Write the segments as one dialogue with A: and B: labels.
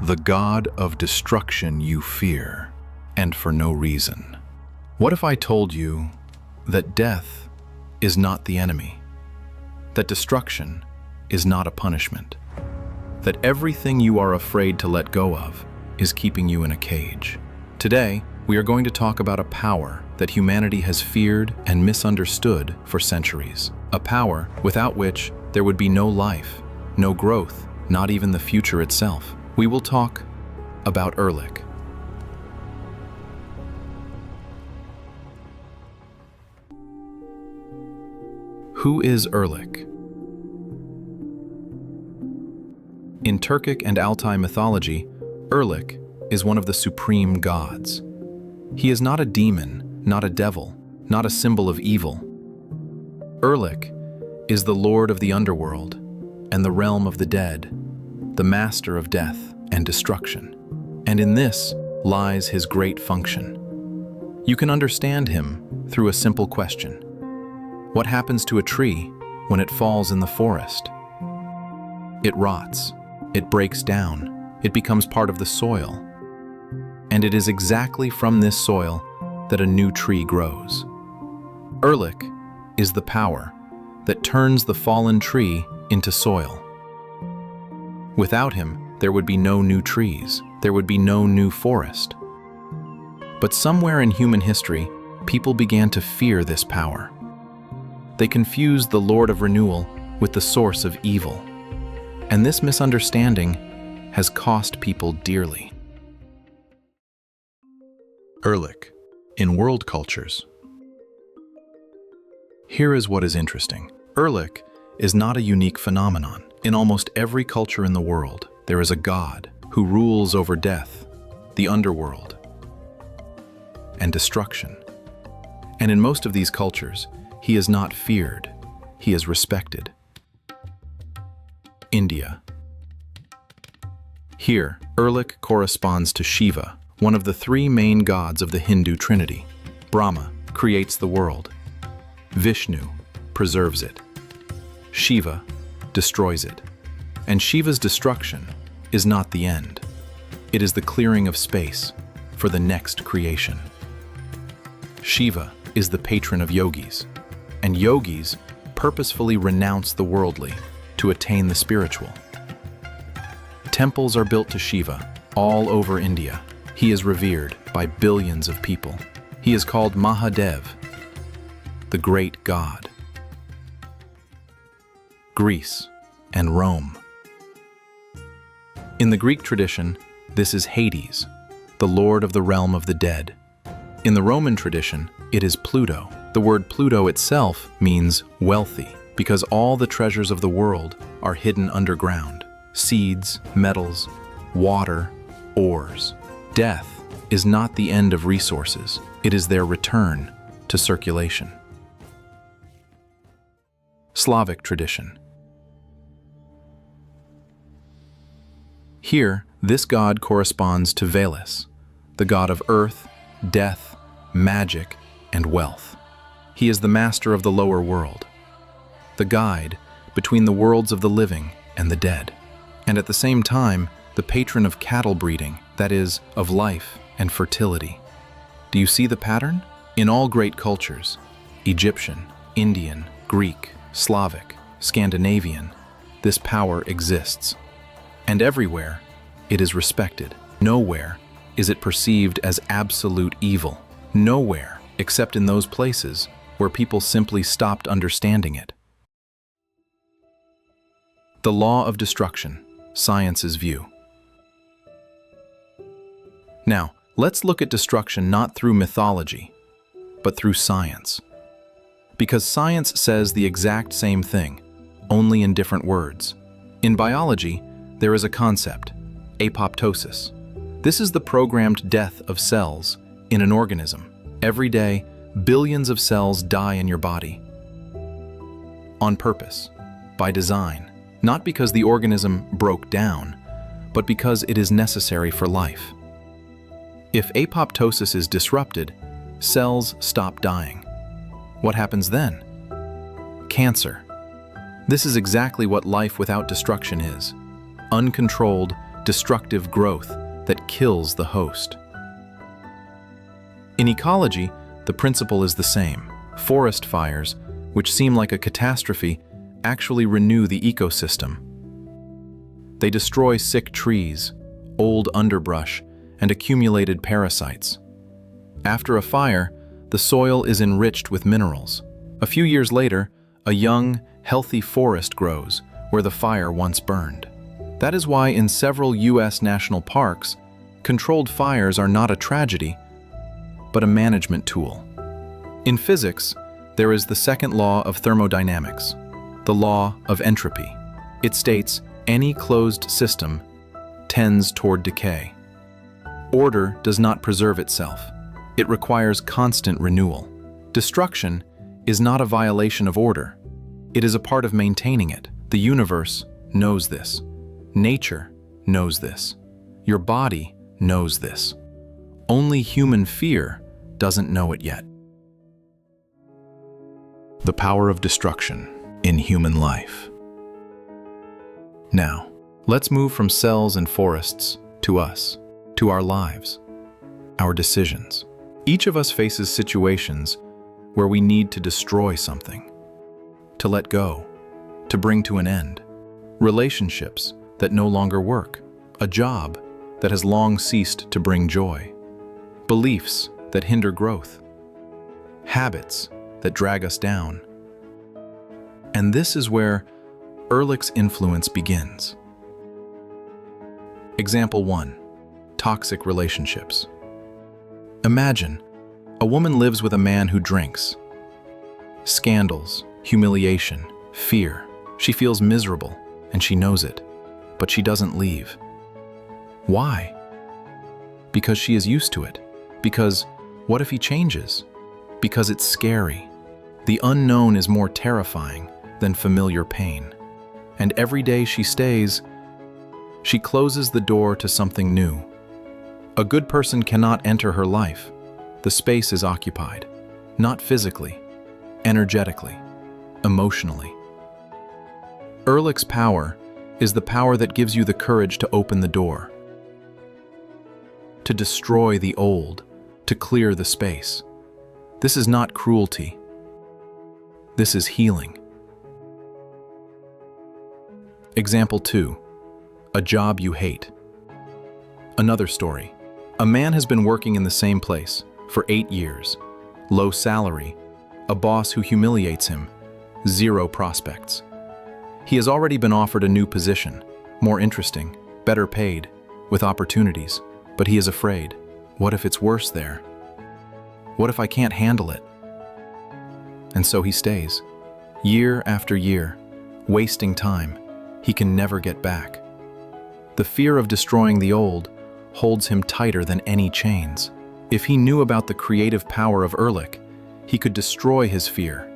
A: the god of destruction you fear, and for no reason. What if I told you that death is not the enemy, that destruction is not a punishment, that everything you are afraid to let go of is keeping you in a cage? Today, we are going to talk about a power that humanity has feared and misunderstood for centuries. A power without which there would be no life, no growth, not even the future itself. We will talk about Erlik. Who is Erlik? In Turkic and Altai mythology, Erlik is one of the supreme gods. He is not a demon, not a devil, not a symbol of evil. Erlik is the lord of the underworld and the realm of the dead, the master of death and destruction. And in this lies his great function. You can understand him through a simple question. What happens to a tree when it falls in the forest? It rots, it breaks down, it becomes part of the soil. And it is exactly from this soil that a new tree grows. Erlik is the power that turns the fallen tree into soil. Without him, there would be no new trees, there would be no new forest. But somewhere in human history, people began to fear this power. They confused the Lord of Renewal with the source of evil. And this misunderstanding has cost people dearly. Erlik in world cultures. Here is what is interesting. Erlik is not a unique phenomenon. In almost every culture in the world, there is a god who rules over death, the underworld, and destruction. And in most of these cultures, he is not feared, he is respected. India. Here, Erlik corresponds to Shiva, one of the three main gods of the Hindu Trinity. Brahma creates the world. Vishnu preserves it. Shiva destroys it. And Shiva's destruction is not the end. It is the clearing of space for the next creation. Shiva is the patron of yogis, and yogis purposefully renounce the worldly to attain the spiritual. Temples are built to Shiva all over India. He is revered by billions of people. He is called Mahadev, the great god. Greece and Rome. In the Greek tradition, this is Hades, the lord of the realm of the dead. In the Roman tradition, it is Pluto. The word Pluto itself means wealthy, because all the treasures of the world are hidden underground: seeds, metals, water, ores. Death is not the end of resources, it is their return to circulation. Slavic tradition. Here, this god corresponds to Veles, the god of earth, death, magic, and wealth. He is the master of the lower world, the guide between the worlds of the living and the dead, and at the same time, the patron of cattle breeding, that is, of life and fertility. Do you see the pattern? In all great cultures, Egyptian, Indian, Greek, Slavic, Scandinavian, this power exists. And everywhere, it is respected. Nowhere is it perceived as absolute evil. Nowhere, except in those places where people simply stopped understanding it. The law of destruction, science's view. Now, let's look at destruction not through mythology, but through science. Because science says the exact same thing, only in different words. In biology, there is a concept, apoptosis. This is the programmed death of cells in an organism. Every day, billions of cells die in your body. On purpose, by design, not because the organism broke down, but because it is necessary for life. If apoptosis is disrupted, cells stop dying. What happens then? Cancer. This is exactly what life without destruction is. Uncontrolled, destructive growth that kills the host. In ecology, the principle is the same. Forest fires, which seem like a catastrophe, actually renew the ecosystem. They destroy sick trees, old underbrush, and accumulated parasites. After a fire, the soil is enriched with minerals. A few years later, a young, healthy forest grows where the fire once burned. That is why in several U.S. national parks, controlled fires are not a tragedy, but a management tool. In physics, there is the second law of thermodynamics, the law of entropy. It states any closed system tends toward decay. Order does not preserve itself. It requires constant renewal. Destruction is not a violation of order. It is a part of maintaining it. The universe knows this. Nature knows this. Your body knows this. Only human fear doesn't know it yet. The power of destruction in human life. Now, let's move from cells and forests to us, to our lives, our decisions. Each of us faces situations where we need to destroy something, to let go, to bring to an end. Relationships that no longer work, a job that has long ceased to bring joy, beliefs that hinder growth, habits that drag us down. And this is where Erlik's influence begins. Example 1. Toxic relationships. Imagine, a woman lives with a man who drinks. Scandals, humiliation, fear. She feels miserable, and she knows it, but she doesn't leave. Why? Because she is used to it. Because, what if he changes? Because it's scary. The unknown is more terrifying than familiar pain. And every day she stays, she closes the door to something new. A good person cannot enter her life. The space is occupied, not physically, energetically, emotionally. Erlik's power is the power that gives you the courage to open the door, to destroy the old, to clear the space. This is not cruelty. This is healing. Example 2. A job you hate. Another story. A man has been working in the same place for 8 years. Low salary, a boss who humiliates him, zero prospects. He has already been offered a new position, more interesting, better paid, with opportunities, but he is afraid. What if it's worse there? What if I can't handle it? And so he stays, year after year, wasting time he can never get back. The fear of destroying the old holds him tighter than any chains. If he knew about the creative power of Erlik, he could destroy his fear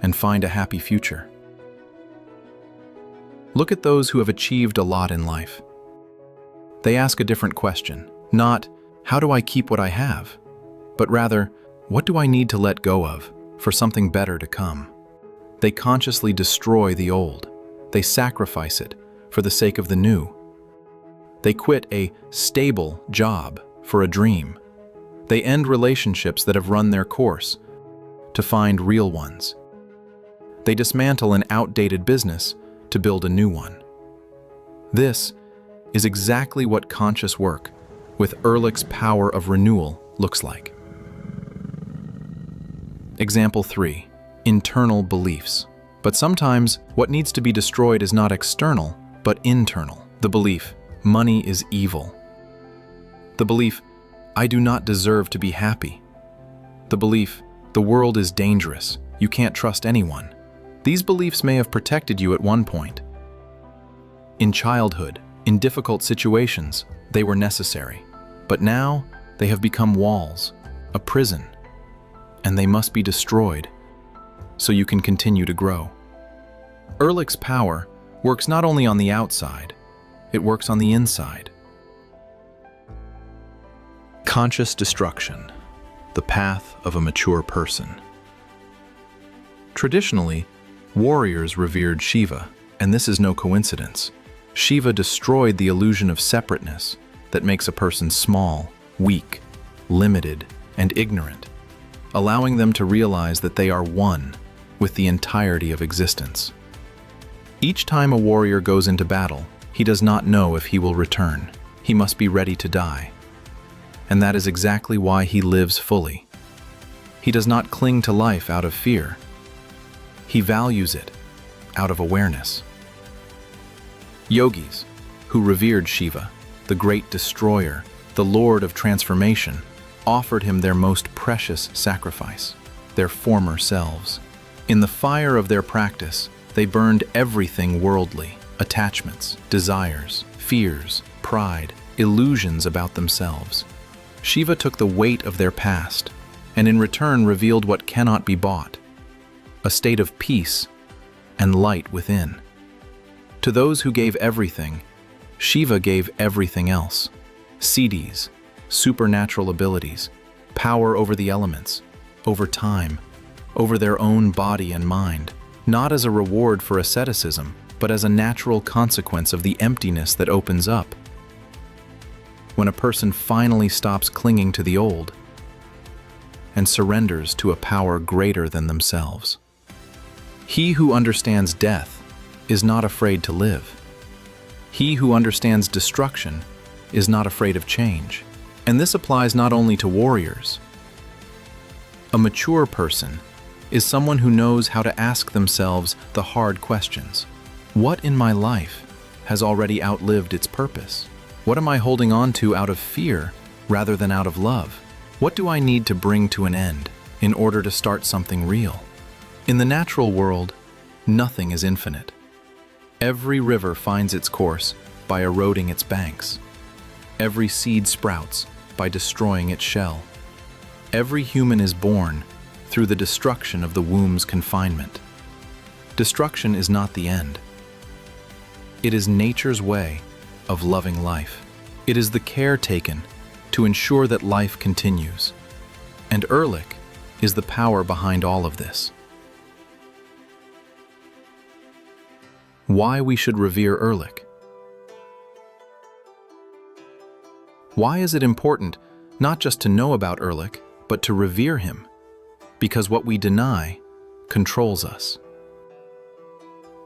A: and find a happy future. Look at those who have achieved a lot in life. They ask a different question, not, how do I keep what I have? But rather, what do I need to let go of for something better to come? They consciously destroy the old. They sacrifice it for the sake of the new. They quit a stable job for a dream. They end relationships that have run their course to find real ones. They dismantle an outdated business to build a new one. This is exactly what conscious work with Erlik's power of renewal looks like. Example 3. Internal beliefs. But sometimes what needs to be destroyed is not external, but internal. The belief, money is evil. The belief, I do not deserve to be happy. The belief, the world is dangerous, you can't trust anyone. These beliefs may have protected you at one point. In childhood, in difficult situations, they were necessary. But now, they have become walls, a prison, and they must be destroyed so you can continue to grow. Erlik's power works not only on the outside, it works on the inside. Conscious destruction, the path of a mature person. Traditionally, warriors revered Shiva, and this is no coincidence. Shiva destroyed the illusion of separateness that makes a person small, weak, limited, and ignorant, allowing them to realize that they are one with the entirety of existence. Each time a warrior goes into battle, he does not know if he will return. He must be ready to die. And that is exactly why he lives fully. He does not cling to life out of fear. He values it out of awareness. Yogis, who revered Shiva, the great destroyer, the Lord of transformation, offered him their most precious sacrifice, their former selves. In the fire of their practice, they burned everything worldly, attachments, desires, fears, pride, illusions about themselves. Shiva took the weight of their past, and in return revealed what cannot be bought, a state of peace and light within. To those who gave everything, Shiva gave everything else: siddhis, supernatural abilities, power over the elements, over time, over their own body and mind, not as a reward for asceticism, but as a natural consequence of the emptiness that opens up when a person finally stops clinging to the old and surrenders to a power greater than themselves. He who understands death is not afraid to live. He who understands destruction is not afraid of change. And this applies not only to warriors. A mature person is someone who knows how to ask themselves the hard questions. What in my life has already outlived its purpose? What am I holding on to out of fear rather than out of love? What do I need to bring to an end in order to start something real? In the natural world, nothing is infinite. Every river finds its course by eroding its banks. Every seed sprouts by destroying its shell. Every human is born through the destruction of the womb's confinement. Destruction is not the end. It is nature's way of loving life. It is the care taken to ensure that life continues. And Erlik is the power behind all of this. Why we should revere Erlik. Why is it important not just to know about Erlik, but to revere him? Because what we deny controls us.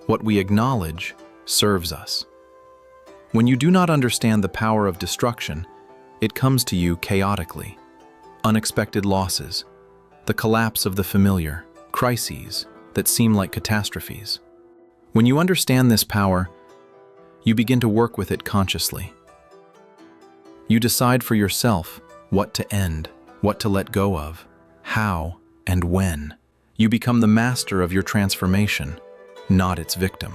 A: What we acknowledge serves us. When you do not understand the power of destruction, it comes to you chaotically. Unexpected losses, the collapse of the familiar, crises that seem like catastrophes. When you understand this power, you begin to work with it consciously. You decide for yourself what to end, what to let go of, how and when. You become the master of your transformation, not its victim.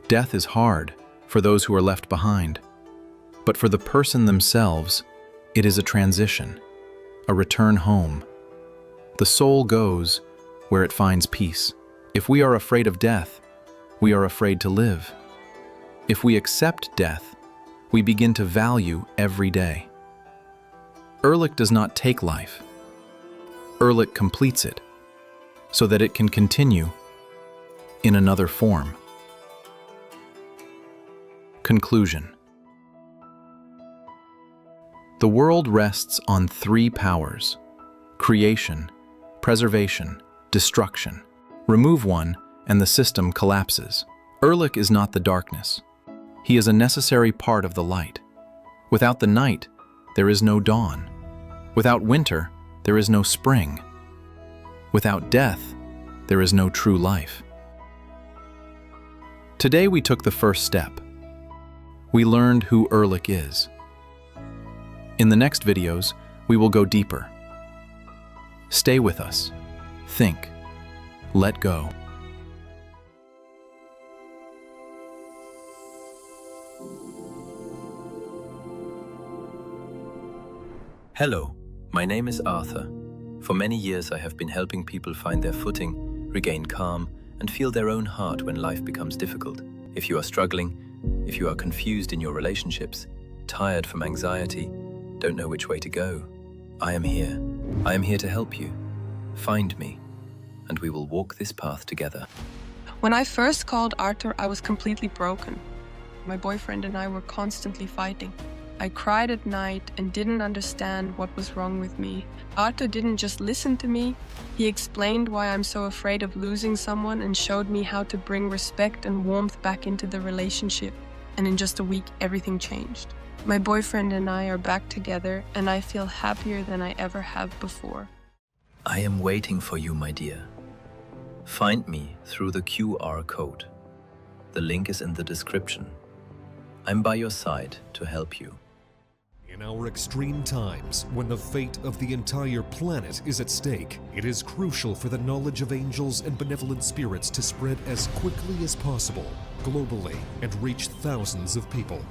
A: Death is hard for those who are left behind, but for the person themselves, it is a transition, a return home. The soul goes where it finds peace. If we are afraid of death, we are afraid to live. If we accept death, we begin to value every day. Erlik does not take life. Erlik completes it, so that it can continue in another form. Conclusion. The world rests on three powers: creation, preservation, destruction. Remove one, and the system collapses. Erlik is not the darkness. He is a necessary part of the light. Without the night, there is no dawn. Without winter, there is no spring. Without death, there is no true life. Today we took the first step. We learned who Erlik is. In the next videos, we will go deeper. Stay with us. Think. Let go.
B: Hello, my name is Arthur. For many years I have been helping people find their footing, regain calm, and feel their own heart when life becomes difficult. If you are struggling, if you are confused in your relationships, tired from anxiety, don't know which way to go, I am here. I am here to help you. Find me, and we will walk this path together.
C: When I first called Arthur, I was completely broken. My boyfriend and I were constantly fighting. I cried at night and didn't understand what was wrong with me. Arthur didn't just listen to me, he explained why I'm so afraid of losing someone and showed me how to bring respect and warmth back into the relationship. And in just a week, everything changed. My boyfriend and I are back together, and I feel happier than I ever have before.
B: I am waiting for you, my dear. Find me through the QR code. The link is in the description. I'm by your side to help you.
D: In our extreme times, when the fate of the entire planet is at stake, it is crucial for the knowledge of angels and benevolent spirits to spread as quickly as possible, globally, and reach thousands of people.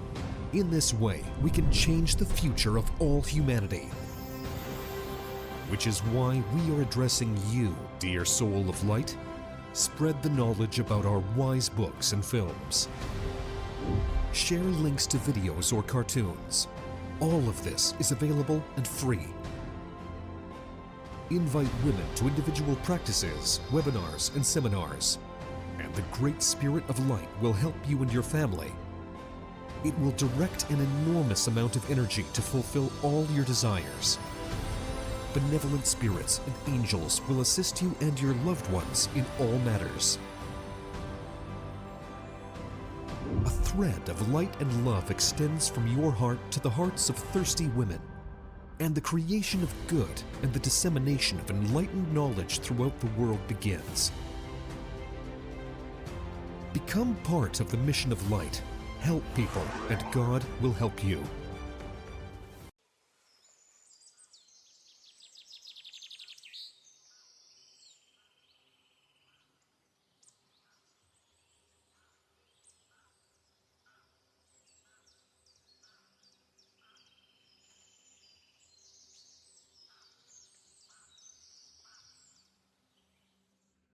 D: In this way, we can change the future of all humanity. Which is why we are addressing you, dear soul of light. Spread the knowledge about our wise books and films. Share links to videos or cartoons. All of this is available and free. Invite women to individual practices, webinars, and seminars. And the Great Spirit of Light will help you and your family. It will direct an enormous amount of energy to fulfill all your desires. Benevolent spirits and angels will assist you and your loved ones in all matters. A thread of light and love extends from your heart to the hearts of thirsty women, and the creation of good and the dissemination of enlightened knowledge throughout the world begins. Become part of the mission of light. Help people, and God will help you.